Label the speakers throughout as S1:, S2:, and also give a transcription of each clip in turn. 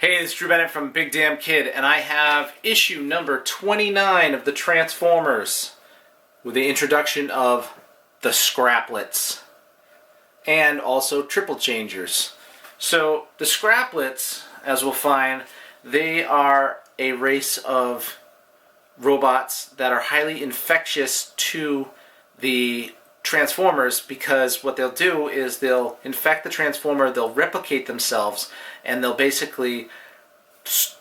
S1: Hey, this is Drew Bennett from Big Damn Kid, and I have issue number 29 of the Transformers with the introduction of the Scraplets and also Triple-Changers. So, the Scraplets, as we'll find, they are a race of robots that are highly infectious to the Transformers, because what they'll do is they'll infect the Transformer, they'll replicate themselves, and they'll basically,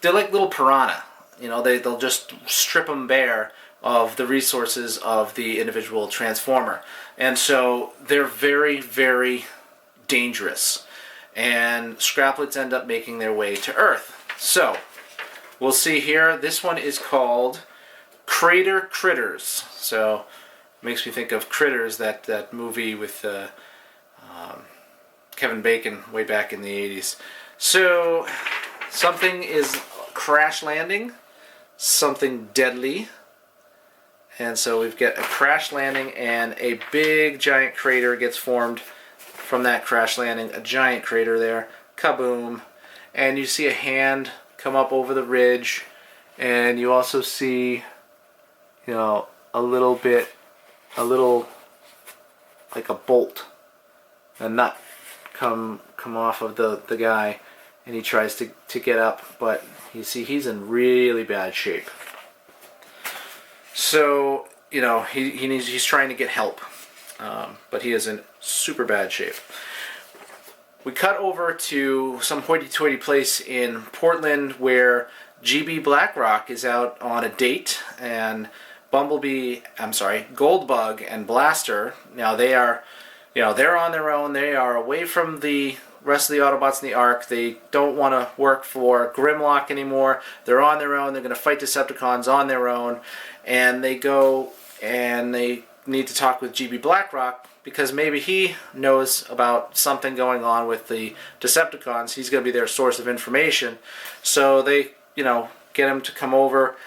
S1: they're like little piranha. You know, they'll just strip them bare of the resources of the individual Transformer. And so they're very, very dangerous. And Scraplets end up making their way to Earth. So, we'll see here, this one is called Crater Critters. So, makes me think of Critters, that movie with Kevin Bacon way back in the 80s. So, something is crash landing, something deadly, and so we've got a crash landing and a big giant crater gets formed from that crash landing, a giant crater there, kaboom, and you see a hand come up over the ridge, and you also see, you know, a little like a bolt, a nut come off of the guy, and he tries to get up, but you see he's in really bad shape. So, you know, he's trying to get help, but he is in super bad shape. We cut over to some hoity-toity place in Portland where GB Blackrock is out on a date, and Goldbug and Blaster, now they are, you know, they're on their own. They are away from the rest of the Autobots in the Ark. They don't want to work for Grimlock anymore. They're on their own. They're going to fight Decepticons on their own. And they go and they need to talk with GB Blackrock because maybe he knows about something going on with the Decepticons. He's going to be their source of information. So they, you know, get him to come over.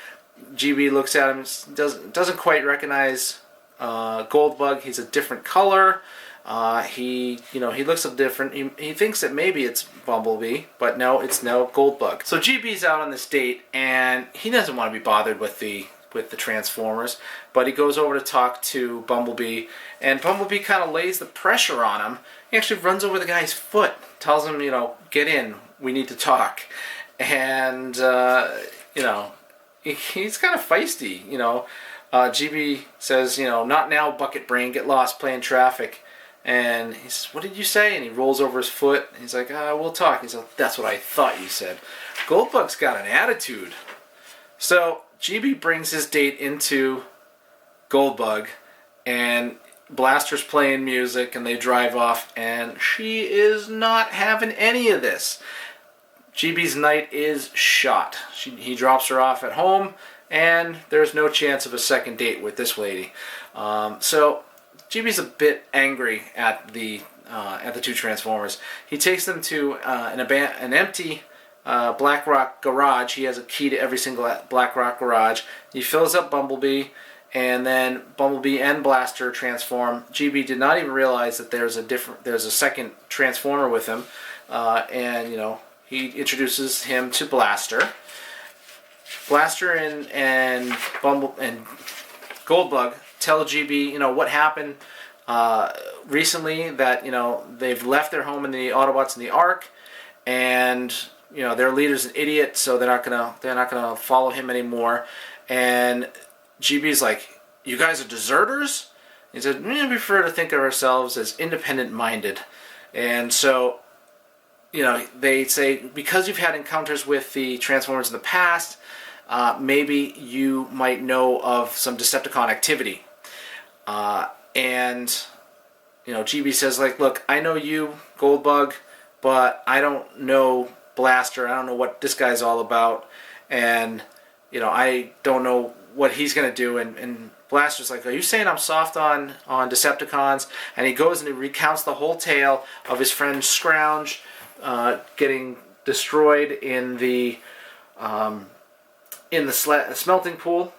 S1: GB looks at him, doesn't quite recognize Goldbug. He's a different color. He looks a different. He thinks that maybe it's Bumblebee, but no, it's Goldbug. So GB's out on this date, and he doesn't want to be bothered with the Transformers, but he goes over to talk to Bumblebee, and Bumblebee kind of lays the pressure on him. He actually runs over the guy's foot, tells him, you know, get in, we need to talk, and you know, he's kind of feisty, you know. GB says, you know, not now, bucket brain, get lost playing traffic. And he says, what did you say? And he rolls over his foot. And he's like, we'll talk. He's like, that's what I thought you said. Goldbug's got an attitude. So GB brings his date into Goldbug, and Blaster's playing music, and they drive off, and she is not having any of this. GB's night is shot. He drops her off at home, and there's no chance of a second date with this lady. So GB's a bit angry at the two Transformers. He takes them to an empty Blackrock garage. He has a key to every single Blackrock garage. He fills up Bumblebee, and then Bumblebee and Blaster transform. GB did not even realize that there's a second Transformer with him, and you know, he introduces him to Blaster. Blaster and Goldbug tell GB, you know, what happened recently, that, you know, they've left their home in the Autobots in the Ark, and, you know, their leader's an idiot, so they're not gonna follow him anymore. And GB's like, you guys are deserters? He said, we prefer to think of ourselves as independent-minded. And so, you know, they say, because you've had encounters with the Transformers in the past, maybe you might know of some Decepticon activity. And, you know, GB says, like, look, I know you, Goldbug, but I don't know Blaster. I don't know what this guy's all about. And, you know, I don't know what he's going to do. And Blaster's like, are you saying I'm soft on Decepticons? And he goes and he recounts the whole tale of his friend Scrounge getting destroyed in the smelting pool,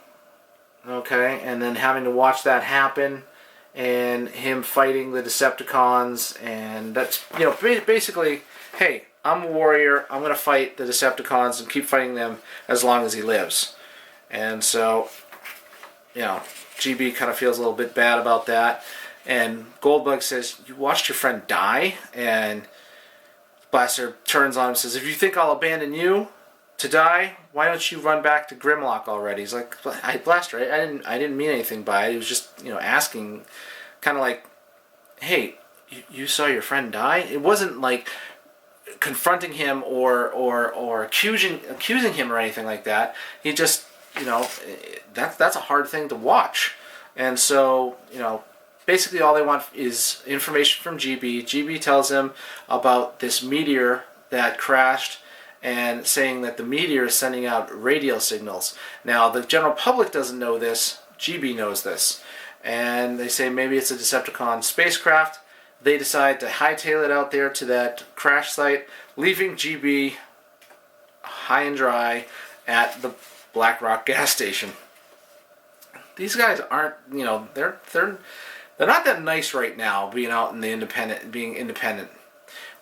S1: okay, and then having to watch that happen, and him fighting the Decepticons, and that's, you know, basically, hey, I'm a warrior. I'm going to fight the Decepticons and keep fighting them as long as he lives. And so, you know, GB kind of feels a little bit bad about that. And Goldbug says, you watched your friend die? And Blaster turns on him and says, if you think I'll abandon you to die, why don't you run back to Grimlock already? He's like, Blaster, I didn't mean anything by it. He was just, you know, asking, kind of like, hey, you saw your friend die? It wasn't like confronting him or accusing him or anything like that. He just, you know, that's a hard thing to watch. And so, you know, basically all they want is information from GB. GB tells him about this meteor that crashed and saying that the meteor is sending out radio signals. Now, the general public doesn't know this. GB knows this. And they say maybe it's a Decepticon spacecraft. They decide to hightail it out there to that crash site, leaving GB high and dry at the Blackrock gas station. These guys aren't, you know, they're not that nice right now, being out in the being independent.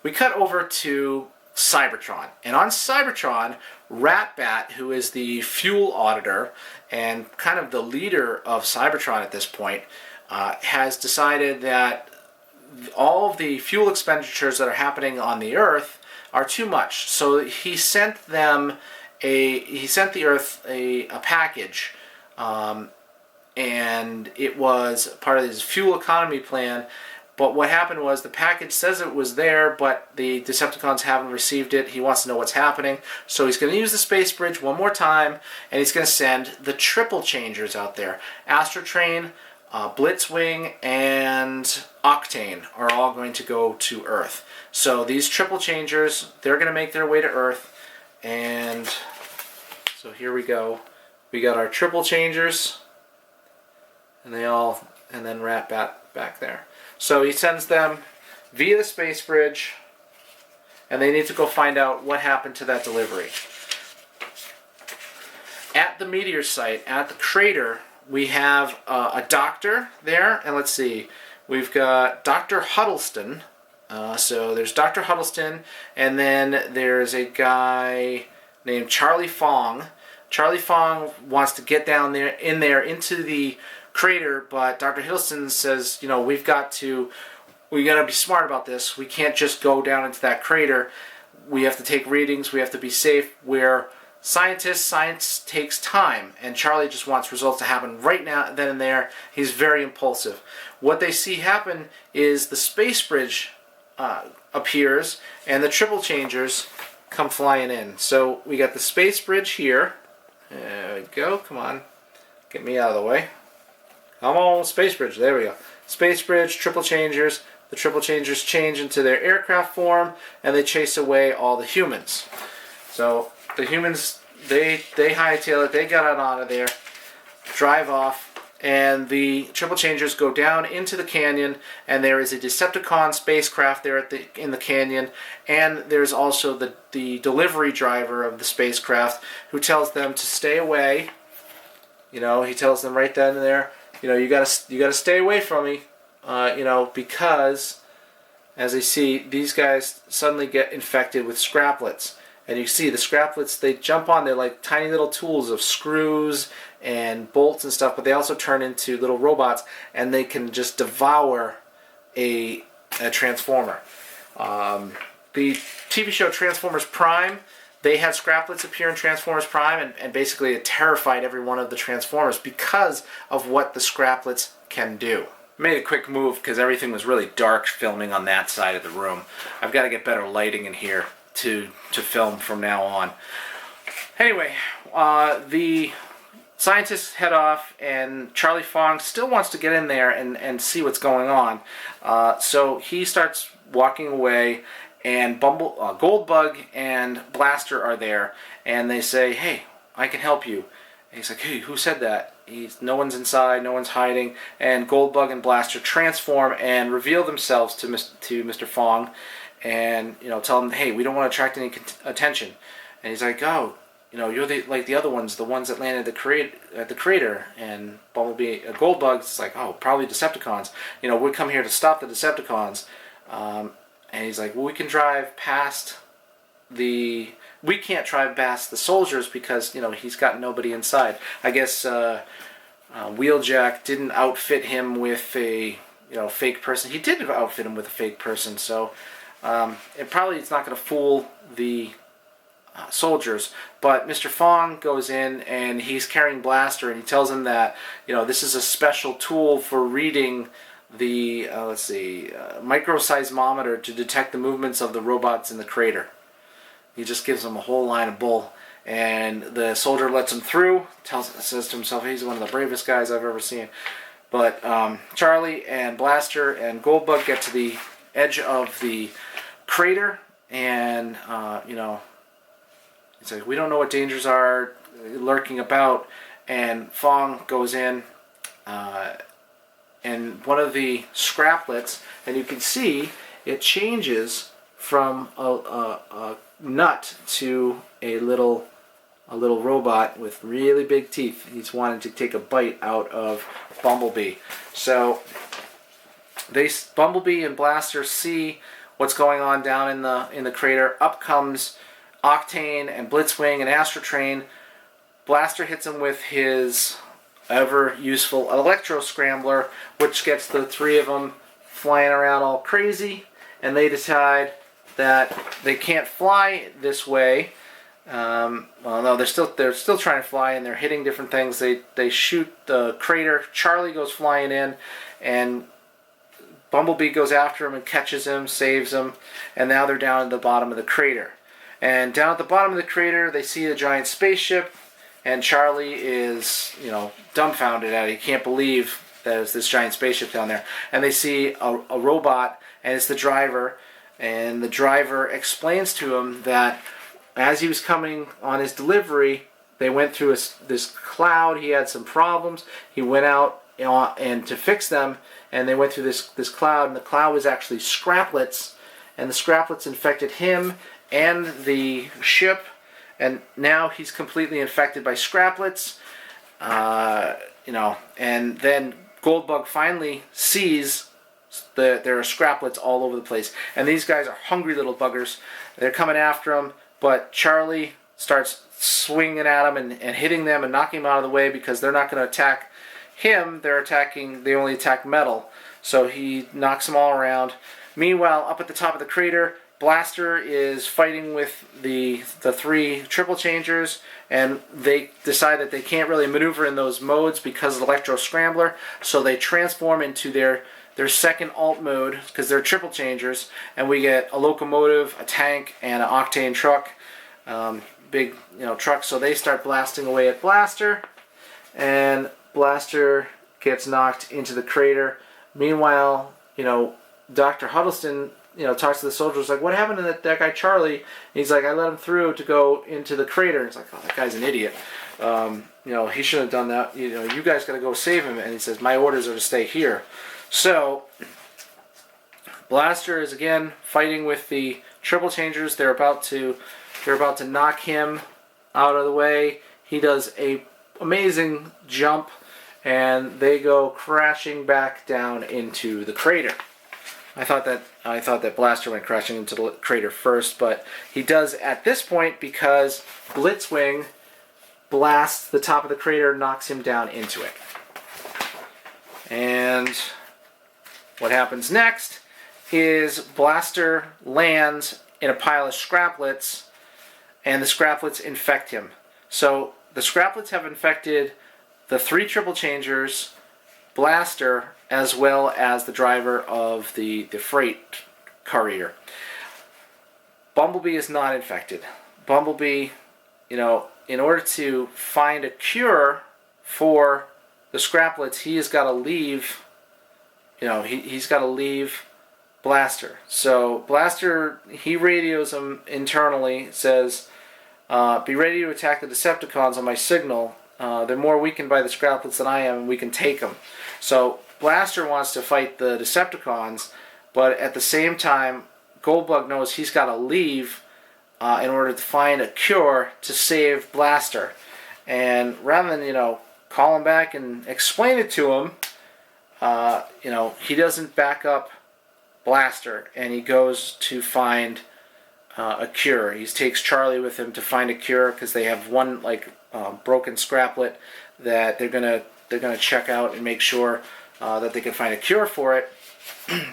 S1: We cut over to Cybertron, and on Cybertron, Ratbat, who is the fuel auditor and kind of the leader of Cybertron at this point, has decided that all of the fuel expenditures that are happening on the Earth are too much. So he sent the Earth a package, and it was part of his fuel economy plan. But what happened was the package says it was there, but the Decepticons haven't received it. He wants to know what's happening. So he's going to use the space bridge one more time, and he's going to send the Triple-Changers out there. Astrotrain, Blitzwing, and Octane are all going to go to Earth. So these Triple-Changers, they're going to make their way to Earth. And so here we go. We got our Triple-Changers, and then Ratbat back there. So he sends them via the space bridge, and they need to go find out what happened to that delivery. At the meteor site, at the crater, we have a doctor there, and let's see, we've got Dr. Huddleston. So there's Dr. Huddleston, and then there's a guy named Charlie Fong. Charlie Fong wants to get down there, into the crater, but Dr. Huddleston says, you know, we got to be smart about this. We can't just go down into that crater. We have to take readings. We have to be safe. We're scientists. Science takes time, and Charlie just wants results to happen right now, then and there. He's very impulsive. What they see happen is the space bridge appears, and the Triple-Changers come flying in. So we got the space bridge here. There we go. Come on, get me out of the way. Come on, space bridge. There we go. Space bridge, Triple-Changers. The Triple-Changers change into their aircraft form, and they chase away all the humans. So the humans, they hightail it. They got out of there, drive off, and the Triple-Changers go down into the canyon, and there is a Decepticon spacecraft there in the canyon, and there's also the delivery driver of the spacecraft who tells them to stay away. You know, he tells them right then and there, you know, you gotta stay away from me, you know, because as they see, these guys suddenly get infected with Scraplets. And you see the Scraplets, they jump on, they're like tiny little tools of screws and bolts and stuff, but they also turn into little robots, and they can just devour a Transformer. The TV show Transformers Prime, they had Scraplets appear in Transformers Prime, and basically it terrified every one of the Transformers because of what the Scraplets can do. I made a quick move because everything was really dark filming on that side of the room. I've got to get better lighting in here to film from now on. Anyway, the scientists head off, and Charlie Fong still wants to get in there and see what's going on. So he starts walking away, and Goldbug and Blaster are there, and they say, hey, I can help you. And he's like, hey, who said that? No one's inside, no one's hiding, and Goldbug and Blaster transform and reveal themselves to Mr. Fong, and you know, tell him, hey, we don't want to attract any attention. And he's like, oh, you know, you're like the other ones, the ones that landed at the crater. And Goldbug's like, oh, probably Decepticons. You know, we come here to stop the Decepticons. And he's like, well, we can drive past we can't try past the soldiers because, you know, he's got nobody inside. I guess Wheeljack didn't outfit him with a, you know, fake person. He did outfit him with a fake person, so it probably it's not going to fool the soldiers. But Mr. Fong goes in and he's carrying Blaster, and he tells him that, you know, this is a special tool for reading the microseismometer to detect the movements of the robots in the crater. He just gives him a whole line of bull, and the soldier lets him through. Says to himself, he's one of the bravest guys I've ever seen. But Charlie and Blaster and Goldbug get to the edge of the crater, and you know, it's like, we don't know what dangers are lurking about. And Fong goes in, and one of the scraplets, and you can see it changes from a nut to a little robot with really big teeth. He's wanting to take a bite out of Bumblebee. So Bumblebee and Blaster see what's going on down in the crater. Up comes Octane and Blitzwing and Astrotrain. Blaster hits him with his ever useful Electro Scrambler, which gets the three of them flying around all crazy, and they decide that they can't fly this way. Well, no, they're still trying to fly, and they're hitting different things. They shoot the crater. Charlie goes flying in, and Bumblebee goes after him and catches him, saves him, and now they're down at the bottom of the crater. And down at the bottom of the crater, they see a giant spaceship, and Charlie is, you know, dumbfounded at it. He can't believe that there's this giant spaceship down there. And they see a robot, and it's the driver. And the driver explains to him that as he was coming on his delivery, they went through this cloud. He had some problems. He went out and to fix them, and they went through this cloud, and the cloud was actually Scraplets, and the Scraplets infected him and the ship, and now he's completely infected by Scraplets. You know, and then Goldbug finally sees there are Scraplets all over the place, and these guys are hungry little buggers. They're coming after him, but Charlie starts swinging at him and hitting them and knocking them out of the way because they're not going to attack him. They only attack metal, so he knocks them all around. Meanwhile, up at the top of the crater, Blaster is fighting with the three Triple-Changers, and they decide that they can't really maneuver in those modes because of the Electro Scrambler, so they transform into their second alt mode because they're Triple-Changers, and we get a locomotive, a tank, and an Octane truck, big, you know, truck. So they start blasting away at Blaster, and Blaster gets knocked into the crater. Meanwhile, you know, Dr. Huddleston, you know, talks to the soldiers like, what happened to that guy Charlie? And he's like, I let him through to go into the crater. And it's like, oh, that guy's an idiot. You know, he shouldn't have done that. You know, you guys got to go save him. And he says, my orders are to stay here. So Blaster is again fighting with the Triple-Changers. They're about to knock him out of the way. He does a amazing jump, and they go crashing back down into the crater. I thought that Blaster went crashing into the crater first, but he does at this point because Blitzwing blasts the top of the crater, knocks him down into it. And what happens next is Blaster lands in a pile of Scraplets, and the Scraplets infect him. So the Scraplets have infected the three Triple-Changers, Blaster, as well as the driver of the freight courier. Bumblebee is not infected. Bumblebee, you know, in order to find a cure for the Scraplets, he has got to leave, you know, he's got to leave Blaster. So Blaster, he radios him internally, says, be ready to attack the Decepticons on my signal. They're more weakened by the Scraplets than I am, and we can take them. So Blaster wants to fight the Decepticons, but at the same time, Goldbug knows he's got to leave in order to find a cure to save Blaster. And rather than, you know, call him back and explain it to him, you know, he doesn't back up Blaster, and he goes to find a cure. He takes Charlie with him to find a cure because they have one broken Scraplet that they're gonna check out and make sure that they can find a cure for it.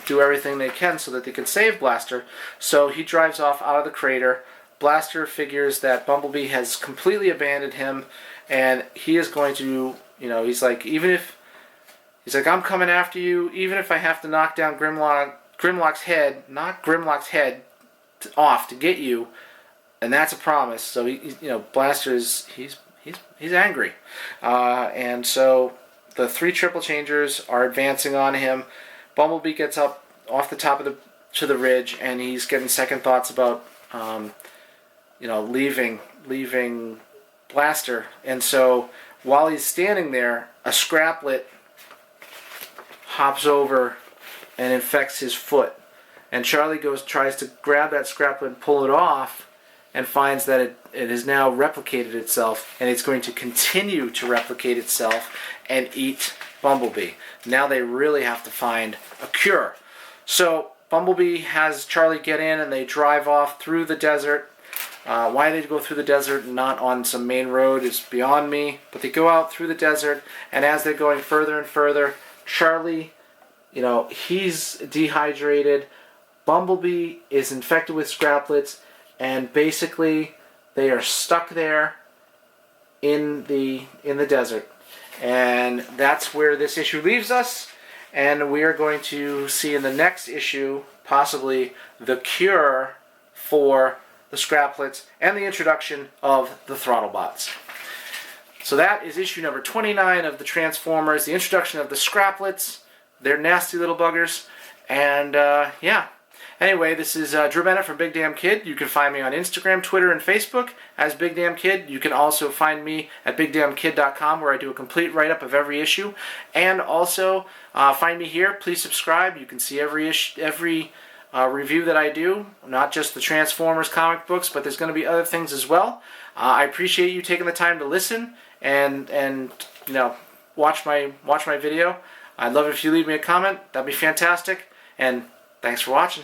S1: Do everything they can so that they can save Blaster. So he drives off out of the crater. Blaster figures that Bumblebee has completely abandoned him, and he is going to, he's like, I'm coming after you, even if I have to knock down Grimlock's head, knock Grimlock's head off to get you, and that's a promise. So Blaster is he's angry, and so the 3 Triple-Changers are advancing on him. Bumblebee gets up off the top of the ridge, and he's getting second thoughts about leaving Blaster. And so while he's standing there, a Scraplet hops over and infects his foot. And Charlie tries to grab that Scraplet and pull it off, and finds that it has now replicated itself, and it's going to continue to replicate itself and eat Bumblebee. Now they really have to find a cure. So Bumblebee has Charlie get in, and they drive off through the desert. Why they go through the desert and not on some main road is beyond me, but they go out through the desert, and as they're going further and further, Charlie, he's dehydrated. Bumblebee is infected with Scraplets, and basically they are stuck there in the desert. And that's where this issue leaves us, and we are going to see in the next issue possibly the cure for the Scraplets and the introduction of the Throttlebots. So that is issue number 29 of the Transformers, the introduction of the Scraplets. They're nasty little buggers, and yeah. Anyway, this is Drew Bennett from Big Damn Kid. You can find me on Instagram, Twitter, and Facebook as Big Damn Kid. You can also find me at BigDamnKid.com, where I do a complete write-up of every issue. And also, find me here. Please subscribe. You can see every review that I do, not just the Transformers comic books, but there's going to be other things as well. I appreciate you taking the time to listen and watch my video. I'd love it if you leave me a comment. That'd be fantastic. And thanks for watching.